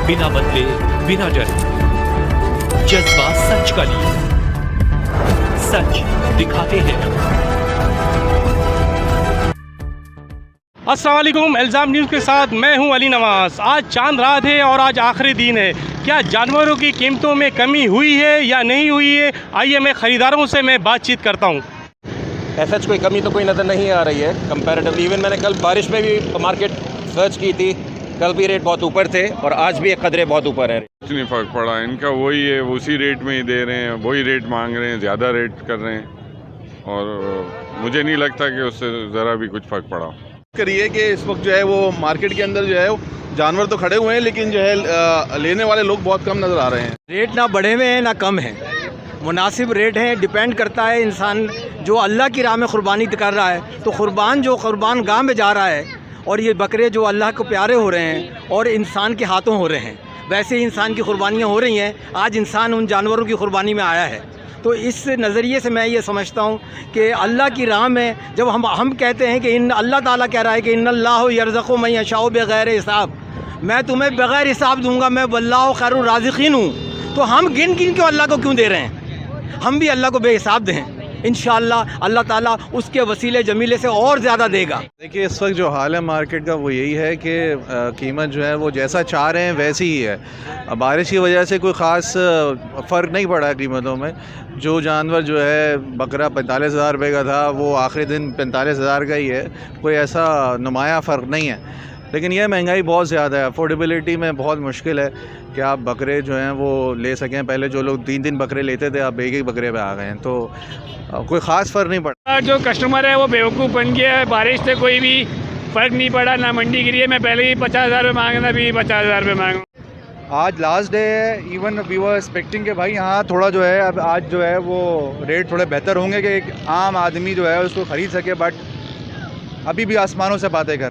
बिना बदले बिना डरे, जज्बा सच का लिए, सच दिखाते हैं। अस्सलाम वालेकुम, इल्ज़ाम न्यूज़ के साथ मैं हूं अली नवाज़। आज चांद रात है और आज आखिरी दिन है। क्या जानवरों की कीमतों में कमी हुई है या नहीं हुई है? आइए मैं ख़रीदारों से मैं बातचीत करता हूं। ऐसा कोई कमी तो कोई नज़र नहीं आ रही है कंपैरेटिवली। इवन मैंने कल बारिश में भी मार्केट सर्च की थी, कल भी रेट बहुत ऊपर थे और आज भी एक कदरे बहुत ऊपर है। कुछ नहीं फ़र्क पड़ा, इनका वही है, उसी रेट में ही दे रहे हैं, वही रेट मांग रहे हैं, ज़्यादा रेट कर रहे हैं और मुझे नहीं लगता कि उससे ज़रा भी कुछ फ़र्क पड़ा। करिए कि इस वक्त जो है वो मार्केट के अंदर जो है जानवर तो खड़े हुए हैं, लेकिन जो है लेने वाले लोग बहुत कम नज़र आ रहे हैं। रेट ना बढ़े हुए हैं ना कम है, मुनासिब रेट है। डिपेंड करता है इंसान जो अल्लाह की राह में क़ुरबानी कर रहा है, तो क़ुरबान गाह में जा रहा है और ये बकरे जो अल्लाह को प्यारे हो रहे हैं और इंसान के हाथों हो रहे हैं, वैसे ही इंसान की क़ुरबानियाँ हो रही हैं। आज इंसान उन जानवरों की क़ुरबानी में आया है, तो इस नज़रिए से मैं ये समझता हूँ कि अल्लाह की राह में जब हम कहते हैं कि अल्लाह ताला कह रहा है कि इन्नल्लाहु यरज़क़ु मन यशाउ बिग़ैर हिसाब, मैं तुम्हें बग़ैर हिसाब दूंगा, मैं वल्लाहु खैरुर राज़िक़ीन हूँ। तो हम गिन गिन के अल्लाह को क्यों दे रहे हैं? हम भी अल्लाह को बेहिसाब दें, इंशाअल्लाह अल्लाह ताला उसके वसीले जमीले से और ज़्यादा देगा। देखिए इस वक्त जो हाल है मार्केट का वो यही है कि कीमत जो है वो जैसा चाह रहे हैं वैसी ही है। बारिश की वजह से कोई ख़ास फ़र्क नहीं पड़ा कीमतों में। जो जानवर जो है बकरा 45,000 रुपये का था वो आखिरी दिन 45,000 का ही है, कोई ऐसा नुमाया फ़र्क नहीं है। लेकिन यह महंगाई बहुत ज़्यादा है, अफोर्डेबिलिटी में बहुत मुश्किल है कि आप बकरे जो हैं वो ले सकें। पहले जो लोग 3-3 बकरे लेते थे अब एक बकरे पे आ गए हैं, तो कोई ख़ास फ़र्क नहीं पड़ा। जो कस्टमर है वो बेवकूफ़ बन गया है। बारिश से कोई भी फ़र्क नहीं पड़ा, ना मंडी गिरी है। मैं पहले ही 50,000 रुपये मांगना, भी 50,000 रुपये मांगूँ। आज लास्ट डे है, इवन वी वर एक्सपेक्टिंग कि भाई यहाँ थोड़ा जो है अब आज जो है वो रेट थोड़े बेहतर होंगे कि एक आम आदमी जो है उसको ख़रीद सके, बट अभी भी आसमानों से बातें कर